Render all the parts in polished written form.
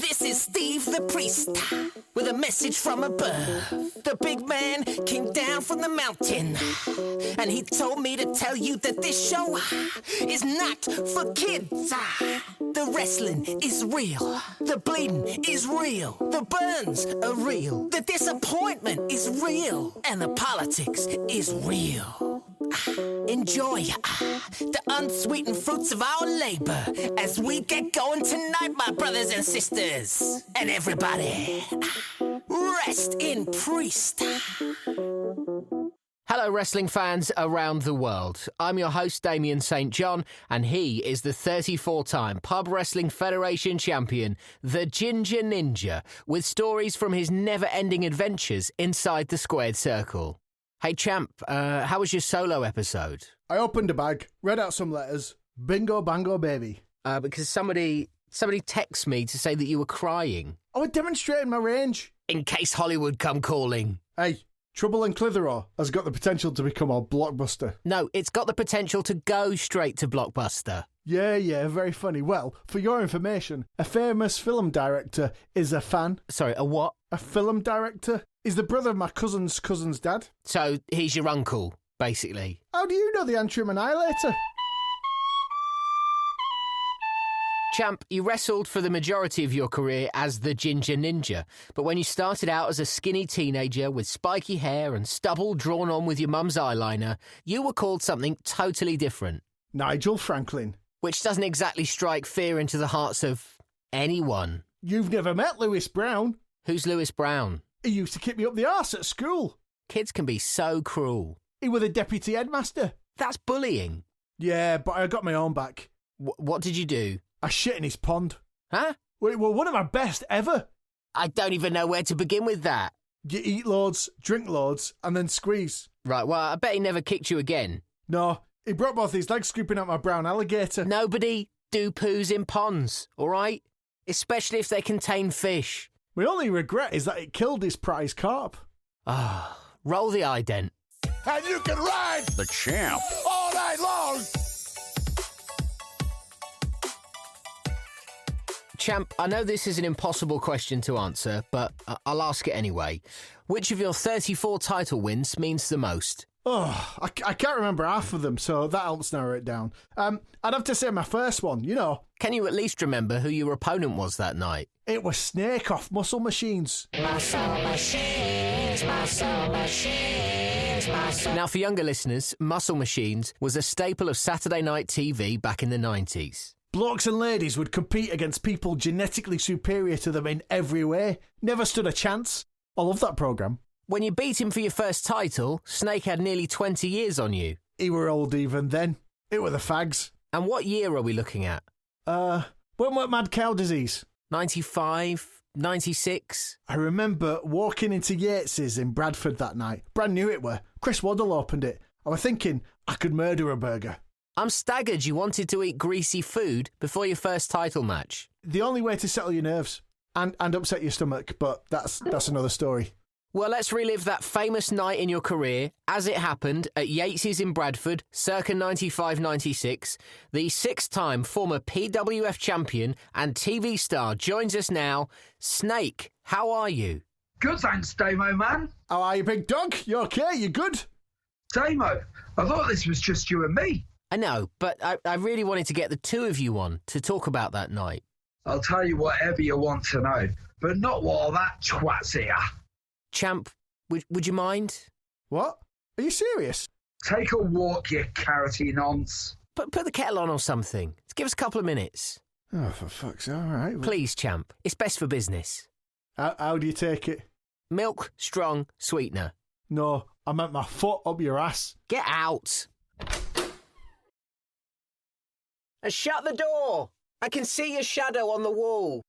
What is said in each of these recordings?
This is Steve the priest, with a message from above. The big man came down from the mountain, and he told me to tell you that this show is not for kids. The wrestling is real, the bleeding is real, the burns are real, the disappointment is real, and the politics is real. Enjoy the unsweetened fruits of our labor as we get going tonight, my brothers and sisters. And everybody, rest in priest. Hello, wrestling fans around the world. I'm your host, Damien St John, and he is the 34-time Pub Wrestling Federation champion, the Ginger Ninja, with stories from his never-ending adventures inside the squared circle. Hey, champ, how was your solo episode? I opened a bag, read out some letters. Bingo, bango, baby. Because somebody texted me to say that you were crying. I was demonstrating my range. In case Hollywood come calling. Hey, Trouble in Clitheroe has got the potential to become a blockbuster. No, it's got the potential to go straight to blockbuster. Yeah, very funny. Well, for your information, a famous film director is a fan. Sorry, a what? A film director is the brother of my cousin's cousin's dad. So he's your uncle, basically. How do you know the Antrim Annihilator? Champ, you wrestled for the majority of your career as the Ginger Ninja, but when you started out as a skinny teenager with spiky hair and stubble drawn on with your mum's eyeliner, you were called something totally different. Nigel Franklin. Which doesn't exactly strike fear into the hearts of anyone. You've never met Lewis Brown. Who's Lewis Brown? He used to kick me up the arse at school. Kids can be so cruel. He was a deputy headmaster. That's bullying. Yeah, but I got my own back. What did you do? I shit in his pond. Huh? Well, one of my best ever. I don't even know where to begin with that. You eat loads, drink loads, and then squeeze. Right, well, I bet he never kicked you again. No, he broke both his legs scooping out my brown alligator. Nobody do poos in ponds, all right? Especially if they contain fish. My only regret is that it killed his prize carp. Ah, roll the ident. And you can ride the champ all night long. Champ, I know this is an impossible question to answer, but I'll ask it anyway. Which of your 34 title wins means the most? Oh, I can't remember half of them, so that helps narrow it down. I'd have to say my first one, you know. Can you at least remember who your opponent was that night? It was Snake off Muscle Machines. Muscle Machines, Muscle Machines, Muscle... Now, for younger listeners, Muscle Machines was a staple of Saturday night TV back in the 90s. Blokes and ladies would compete against people genetically superior to them in every way. Never stood a chance. I love that programme. When you beat him for your first title, Snake had nearly 20 years on you. He were old even then. It were the fags. And what year are we looking at? When were mad cow disease? 95, 96? I remember walking into Yates's in Bradford that night. Brand new it were. Chris Waddle opened it. I was thinking I could murder a burger. I'm staggered you wanted to eat greasy food before your first title match. The only way to settle your nerves and upset your stomach, but that's another story. Well, let's relive that famous night in your career as it happened at Yates's in Bradford, circa 95-96. The six-time former PWF champion and TV star joins us now. Snake, how are you? Good, thanks, Damo, man. How are you, big dog? You okay? You good? Damo, I thought this was just you and me. I know, but I really wanted to get the two of you on to talk about that night. I'll tell you whatever you want to know, but not while that twat's here. Champ, would you mind? What? Are you serious? Take a walk, you carroty nonce. Put the kettle on or something. Give us a couple of minutes. Oh, for fuck's sake, all right. Please, champ. It's best for business. How do you take it? Milk, strong, sweetener. No, I meant my foot up your ass. Get out. And shut the door. I can see your shadow on the wall.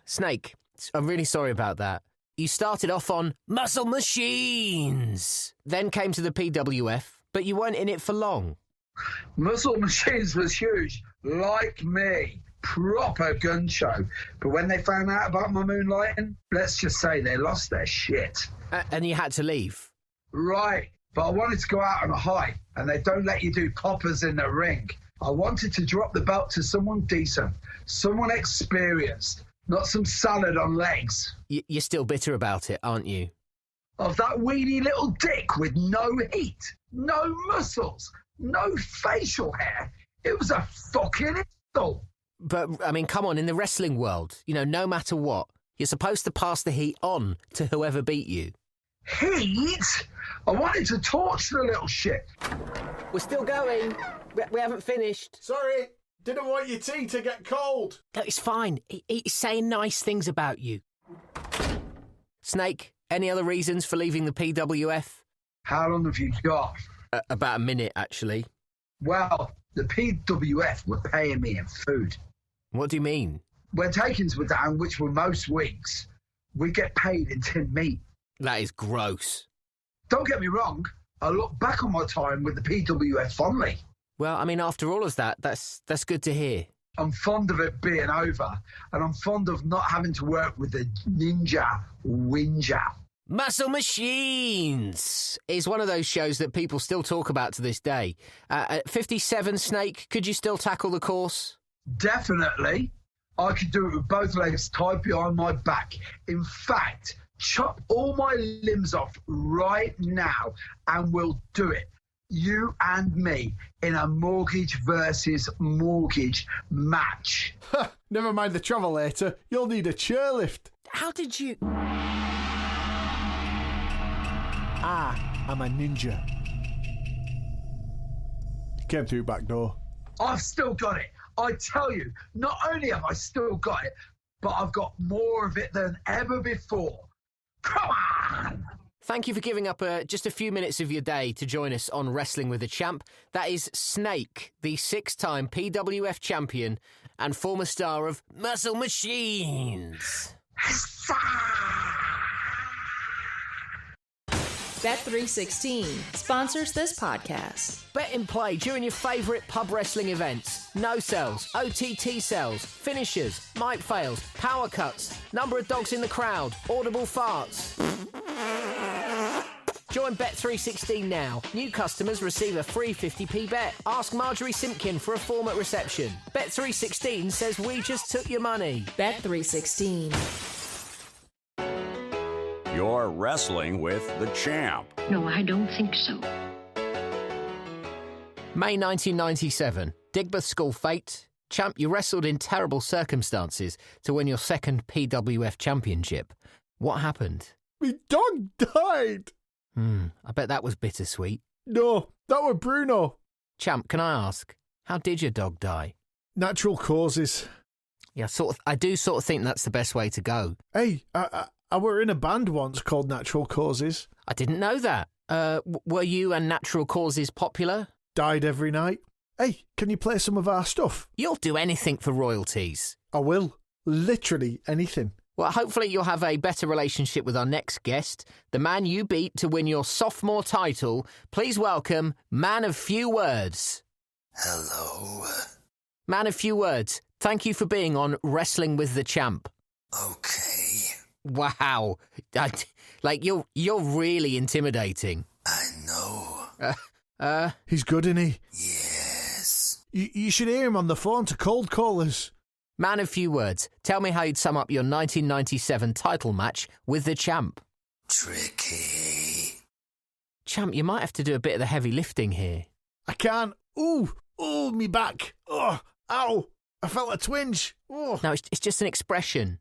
Snake, I'm really sorry about that. You started off on Muscle Machines, then came to the PWF, but you weren't in it for long. Muscle Machines was huge, like me. Proper gun show. But when they found out about my moonlighting, let's just say they lost their shit. And you had to leave? Right. But I wanted to go out on a high, and they don't let you do poppers in the ring. I wanted to drop the belt to someone decent, someone experienced, not some salad on legs. You're still bitter about it, aren't you? Of that weedy little dick with no heat, no muscles, no facial hair. It was a fucking insult. But, I mean, come on, in the wrestling world, no matter what, you're supposed to pass the heat on to whoever beat you. Heat? I wanted to torch the little shit. We're still going. We haven't finished. Sorry, didn't want your tea to get cold. No, it's fine. He's saying nice things about you. Snake, any other reasons for leaving the PWF? How long have you got? About a minute, actually. Well, the PWF were paying me in food. What do you mean? When takings were down, which were most weeks, we get paid in tinned meat. That is gross. Don't get me wrong, I look back on my time with the PWF fondly. Well, I mean, after all of that, that's good to hear. I'm fond of it being over, and I'm fond of not having to work with the ninja whinger. Muscle Machines is one of those shows that people still talk about to this day. At 57, Snake, could you still tackle the course? Definitely. I could do it with both legs tied behind my back. In fact, chop all my limbs off right now, and we'll do it. You and me in a mortgage versus mortgage match. Never mind the travel later. You'll need a chairlift. How did you... I'm a ninja. He came through back door. I've still got it. I tell you, not only have I still got it, but I've got more of it than ever before. Come on! Thank you for giving up just a few minutes of your day to join us on Wrestling with a Champ. That is Snake, the 6-time PWF champion and former star of Muscle Machines. Bet316 sponsors this podcast. Bet and play during your favourite pub wrestling events. No sells, OTT sells, finishers, mic fails, power cuts, number of dogs in the crowd, audible farts. Join Bet316 now. New customers receive a free 50p bet. Ask Marjorie Simpkin for a form at reception. Bet316 says we just took your money. Bet316. You're wrestling with the champ. No, I don't think so. May 1997. Digbeth School fate. Champ, you wrestled in terrible circumstances to win your second PWF championship. What happened? Me dog died. I bet that was bittersweet. No, that was Bruno. Champ, can I ask, how did your dog die? Natural causes. Yeah, I do sort of think that's the best way to go. Hey, I were in a band once called Natural Causes. I didn't know that. Were you and Natural Causes popular? Died every night. Hey, can you play some of our stuff? You'll do anything for royalties. I will. Literally anything. Well, hopefully you'll have a better relationship with our next guest, the man you beat to win your sophomore title. Please welcome Man of Few Words. Hello. Man of Few Words, thank you for being on Wrestling with the Champ. Okay. Wow. You're really intimidating. I know. He's good, isn't he? Yes. You should hear him on the phone to cold callers. Man of Few Words, tell me how you'd sum up your 1997 title match with the Champ. Tricky. Champ, you might have to do a bit of the heavy lifting here. I can't. Ooh, me back. Oh, ow. I felt a twinge. Oh. No, it's just an expression.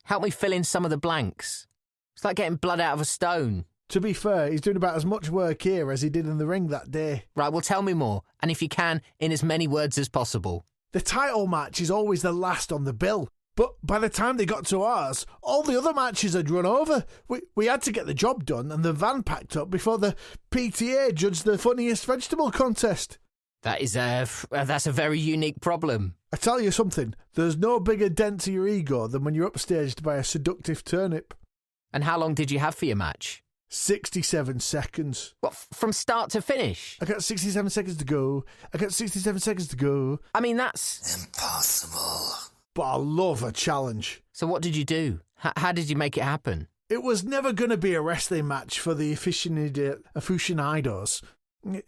Help me fill in some of the blanks. It's like getting blood out of a stone. To be fair, he's doing about as much work here as he did in the ring that day. Right, well, tell me more. And if you can, in as many words as possible. The title match is always the last on the bill. But by the time they got to ours, all the other matches had run over. We had to get the job done and the van packed up before the PTA judged the funniest vegetable contest. That's a very unique problem. I tell you something, there's no bigger dent to your ego than when you're upstaged by a seductive turnip. And how long did you have for your match? 67 seconds. What, from start to finish? I got 67 seconds to go. I mean, that's... Impossible. But I love a challenge. So what did you do? How did you make it happen? It was never going to be a wrestling match for the aficionados.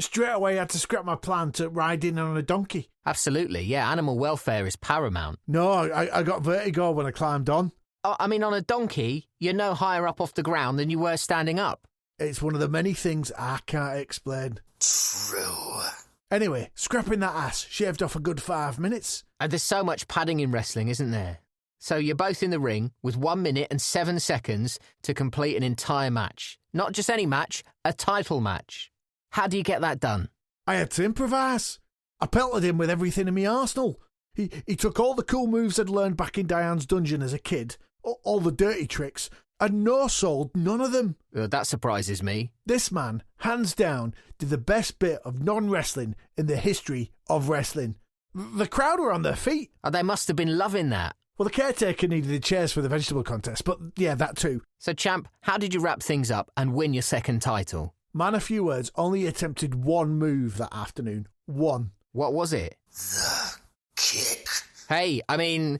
Straight away I had to scrap my plan to ride in on a donkey. Absolutely, yeah, animal welfare is paramount. No, I got vertigo when I climbed on. Oh, I mean, on a donkey, you're no higher up off the ground than you were standing up. It's one of the many things I can't explain. True. Anyway, scrapping that ass shaved off a good 5 minutes. And there's so much padding in wrestling, isn't there? So you're both in the ring with 1 minute and 7 seconds to complete an entire match. Not just any match, a title match. How do you get that done? I had to improvise. I pelted him with everything in my arsenal. He took all the cool moves I'd learned back in Diane's dungeon as a kid, all the dirty tricks, and no-sold none of them. That surprises me. This man, hands down, did the best bit of non-wrestling in the history of wrestling. The crowd were on their feet. Oh, they must have been loving that. Well, the caretaker needed the chairs for the vegetable contest, but yeah, that too. So, champ, how did you wrap things up and win your second title? Man, a few words, only attempted one move that afternoon. One. What was it? The kick. Hey, I mean,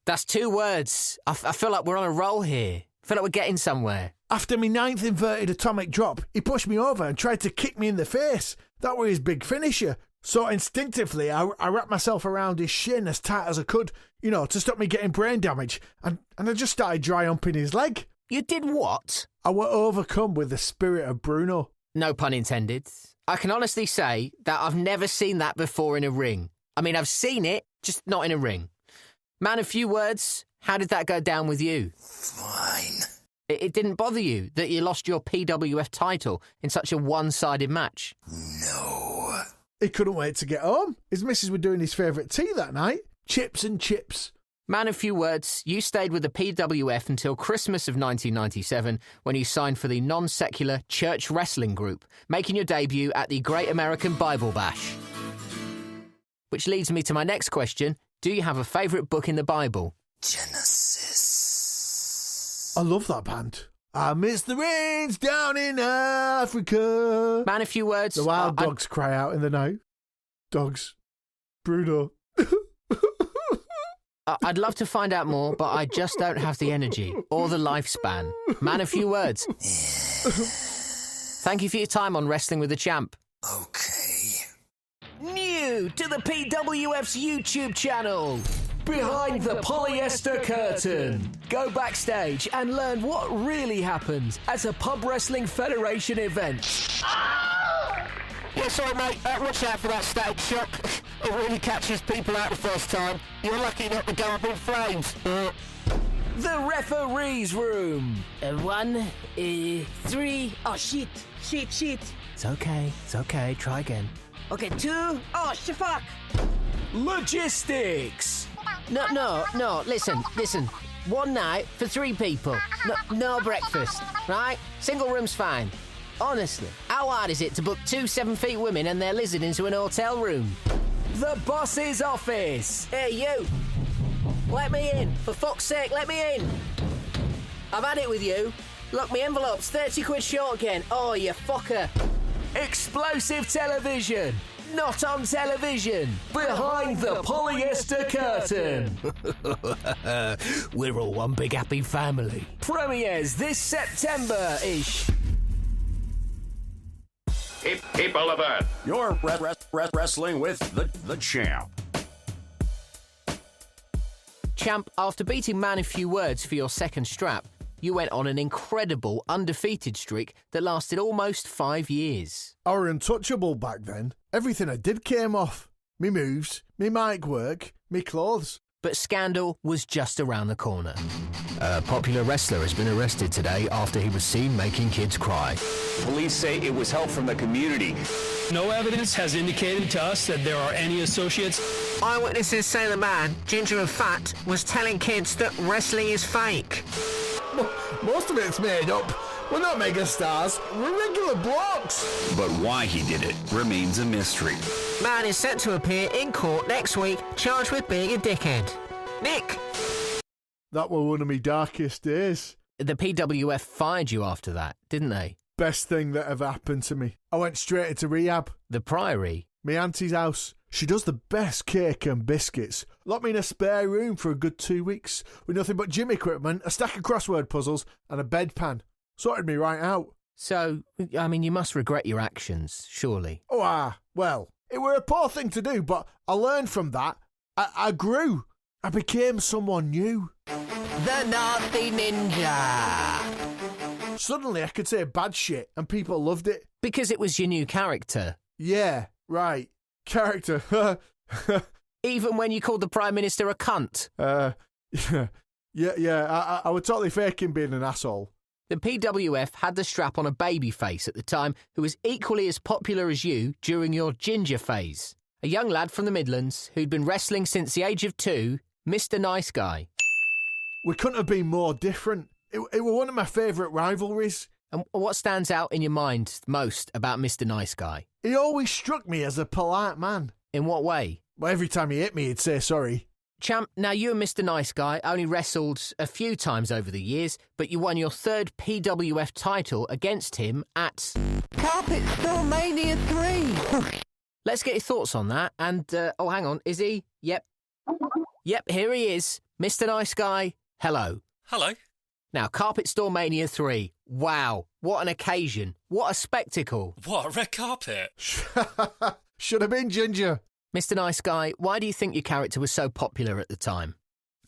that's 2 words. I feel like we're on a roll here. I feel like we're getting somewhere. After my 9th inverted atomic drop, he pushed me over and tried to kick me in the face. That was his big finisher. So instinctively, I wrapped myself around his shin as tight as I could, to stop me getting brain damage. And I just started dry humping his leg. You did what? I were overcome with the spirit of Bruno. No pun intended. I can honestly say that I've never seen that before in a ring. I mean, I've seen it, just not in a ring. Man, a few words. How did that go down with you? Fine. It didn't bother you that you lost your PWF title in such a one-sided match? No. He couldn't wait to get home. His missus were doing his favourite tea that night. Chips and chips. Man, a few words. You stayed with the PWF until Christmas of 1997 when you signed for the non-secular Church Wrestling Group, making your debut at the Great American Bible Bash. Which leads me to my next question. Do you have a favourite book in the Bible? Genesis. I love that band. I miss the rains down in Africa. Man, a few words. The wild dogs cry out in the night. Dogs. Bruno. I'd love to find out more, but I just don't have the energy or the lifespan. Man, a few words. Thank you for your time on Wrestling with the Champ. Okay. New to the PWF's YouTube channel. Behind the Polyester Curtain. Go backstage and learn what really happens at a Pub Wrestling Federation event. Yeah, sorry, mate. Watch out for that static shock. It really catches people out the first time. You're lucky not to go up in flames. The referee's room. 1, 3. Oh, shit. It's okay. Try again. Okay, 2. Oh, fuck. Logistics. No. Listen. One night for 3 people. No breakfast, right? Single room's fine. Honestly, how hard is it to book 2 7-feet women and their lizard into an hotel room? The boss's office. Hey, you! Let me in. For fuck's sake, let me in. I've had it with you. Look, my envelope's 30 quid short again. Oh, you fucker. Explosive television. Not on television. Behind the Polyester Curtain. We're all one big happy family. Premieres this September-ish. People of Earth, you're wrestling with the champ. Champ, after beating Man a Few Words for your second strap, you went on an incredible undefeated streak that lasted almost 5 years. I were untouchable back then. Everything I did came off. Me moves, me mic work, me clothes. But scandal was just around the corner. A popular wrestler has been arrested today after he was seen making kids cry. Police say it was help from the community. No evidence has indicated to us that there are any associates. Eyewitnesses say the man, ginger and fat, was telling kids that wrestling is fake. Most of it's made up. We're not mega stars. We're regular blokes. But why he did it remains a mystery. Man is set to appear in court next week, charged with being a dickhead. Nick! That were one of my darkest days. The PWF fired you after that, didn't they? Best thing that ever happened to me. I went straight into rehab. The Priory? My auntie's house. She does the best cake and biscuits. Locked me in a spare room for a good 2 weeks with nothing but gym equipment, a stack of crossword puzzles and a bedpan. Sorted me right out. So, I mean, you must regret your actions, surely. Well, it were a poor thing to do, but I learned from that. I grew. I became someone new. The Naughty Ninja. Suddenly I could say bad shit and people loved it. Because it was your new character. Yeah, right. Character. Even when you called the Prime Minister a cunt. Yeah, I was totally faking being an asshole. The PWF had the strap on a babyface at the time who was equally as popular as you during your ginger phase. A young lad from the Midlands who'd been wrestling since the age of 2, Mr. Nice Guy. We couldn't have been more different. It was one of my favourite rivalries. And what stands out in your mind most about Mr. Nice Guy? He always struck me as a polite man. In what way? Well, every time he hit me, he'd say sorry. Champ, now you and Mr. Nice Guy only wrestled a few times over the years, but you won your 3rd PWF title against him at Carpet Store Mania 3. Let's get your thoughts on that. And, hang on, is he? Yep, here he is. Mr. Nice Guy, hello. Hello. Now, Carpet Store Mania 3. Wow, what an occasion. What a spectacle. What, a red carpet? Should have been ginger. Mr. Nice Guy, why do you think your character was so popular at the time?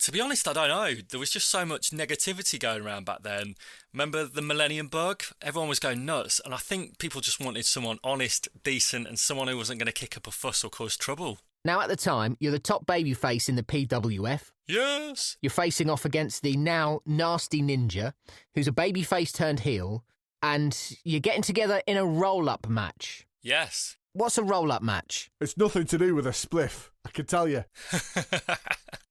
To be honest, I don't know. There was just so much negativity going around back then. Remember the Millennium Bug? Everyone was going nuts, and I think people just wanted someone honest, decent, and someone who wasn't going to kick up a fuss or cause trouble. Now, at the time, you're the top babyface in the PWF. Yes. You're facing off against the now nasty Ninja, who's a babyface turned heel, and you're getting together in a roll-up match. Yes. What's a roll-up match? It's nothing to do with a spliff, I can tell you.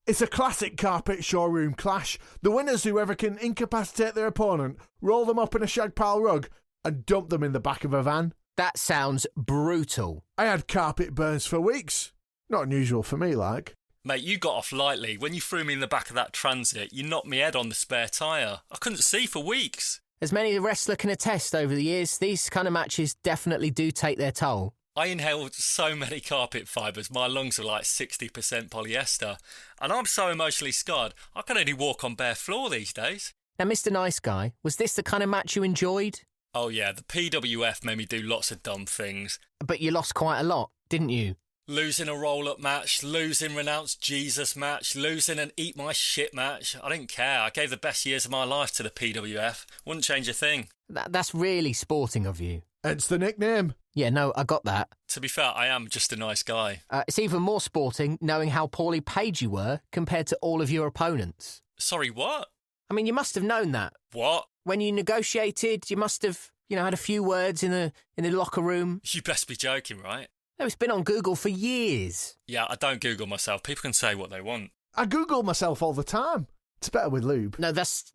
It's a classic carpet showroom clash. The winner's whoever can incapacitate their opponent, roll them up in a shag pile rug, and dump them in the back of a van. That sounds brutal. I had carpet burns for weeks. Not unusual for me, like. Mate, you got off lightly. When you threw me in the back of that Transit, you knocked me head on the spare tyre. I couldn't see for weeks. As many a wrestler can attest over the years, these kind of matches definitely do take their toll. I inhaled so many carpet fibres, my lungs were like 60% polyester. And I'm so emotionally scarred, I can only walk on bare floor these days. Now, Mr. Nice Guy, was this the kind of match you enjoyed? Oh yeah, the PWF made me do lots of dumb things. But you lost quite a lot, didn't you? Losing a roll-up match, losing Renounce Jesus match, losing an Eat My Shit match. I didn't care. I gave the best years of my life to the PWF. Wouldn't change a thing. That's really sporting of you. It's the nickname. Yeah, no, I got that. To be fair, I am just a nice guy. It's even more sporting knowing how poorly paid you were compared to all of your opponents. Sorry, what? I mean, you must have known that. What? When you negotiated, you must have, had a few words in the locker room. You best be joking, right? No, it's been on Google for years. Yeah, I don't Google myself. People can say what they want. I Google myself all the time. It's better with lube. No, that's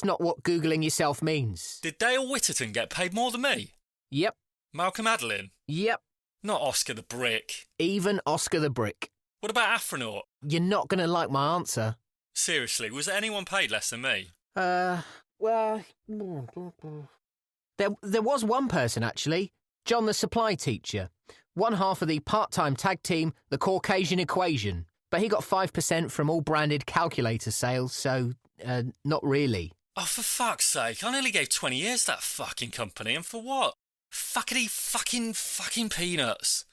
not what Googling yourself means. Did Dale Whitterton get paid more than me? Yep. Malcolm Adelin? Yep. Not Oscar the Brick. Even Oscar the Brick. What about Afronaut? You're not going to like my answer. Seriously, was anyone paid less than me? Well... There was one person, actually. John the supply teacher. One half of the part-time tag team, the Caucasian Equation. But he got 5% from all branded calculator sales, so not really. Oh, for fuck's sake. I nearly gave 20 years to that fucking company, and for what? Fuckity fucking peanuts.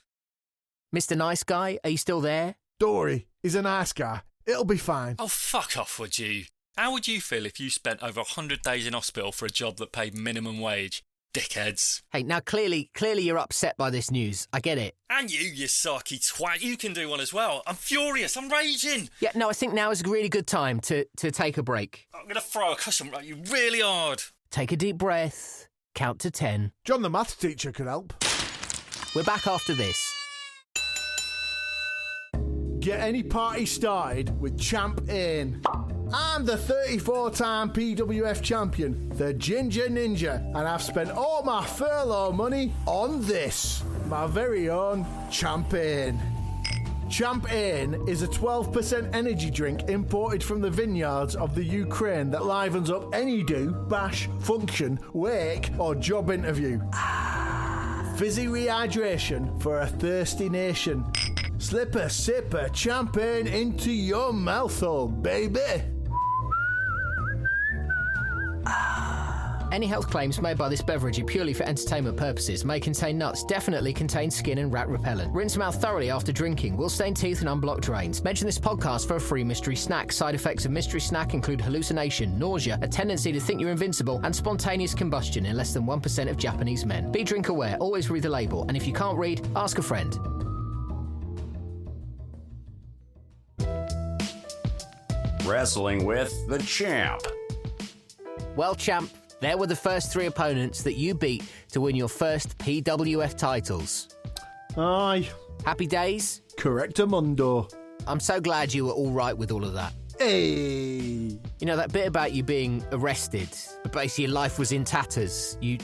Mr. Nice Guy, are you still there? Dory, he's a nice guy. It'll be fine. Oh, fuck off, would you? How would you feel if you spent over 100 days in hospital for a job that paid minimum wage? Dickheads. Hey, now clearly you're upset by this news. I get it. And you sarky twat, you can do one as well. I'm furious, I'm raging. Yeah, no, I think now is a really good time to take a break. I'm going to throw a cushion at you really hard. Take a deep breath, count to 10. John the maths teacher could help. We're back after this. Get any party started with Champ In. I'm the 34-time PWF champion, the Ginger Ninja, and I've spent all my furlough money on this, my very own Champ In. Champ In is a 12% energy drink imported from the vineyards of the Ukraine that livens up any do, bash, function, wake, or job interview. Fizzy rehydration for a thirsty nation. Slip a sip of Champ In into your mouthhole, baby. Any health claims made by this beverage are purely for entertainment purposes. May contain nuts. Definitely contain skin and rat repellent. Rinse mouth thoroughly after drinking. Will stain teeth and unblock drains. Mention this podcast for a free mystery snack. Side effects of mystery snack include hallucination, nausea, a tendency to think you're invincible, and spontaneous combustion in less than 1% of Japanese men. Be drink aware. Always read the label. And if you can't read, ask a friend. Wrestling with the Champ. Well, champ, there were the first 3 opponents that you beat to win your first PWF titles. Aye. Happy days? Correctamundo. I'm so glad you were all right with all of that. Hey. You know, that bit about you being arrested, but basically your life was in tatters. You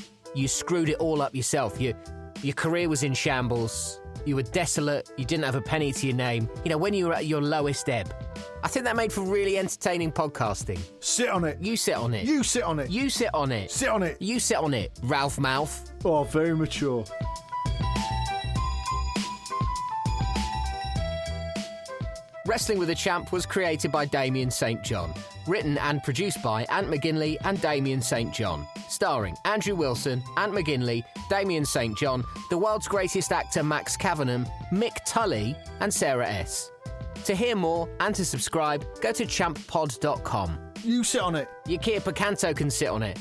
screwed it all up yourself. Your career was in shambles. You were desolate. You didn't have a penny to your name. You know, when you were at your lowest ebb. I think that made for really entertaining podcasting. Sit on it. You sit on it. You sit on it. You sit on it. Sit on it. You sit on it, Ralph Mouth. Oh, very mature. Wrestling with a Champ was created by Damien St John. Written and produced by Ant McGinley and Damien St John. Starring Andrew Wilson, Ant McGinley, Damien St John, the world's greatest actor Max Cavenham, Mick Tully, and Sarah S. To hear more and to subscribe, go to champpod.com. You sit on it. Your Kia Picanto can sit on it.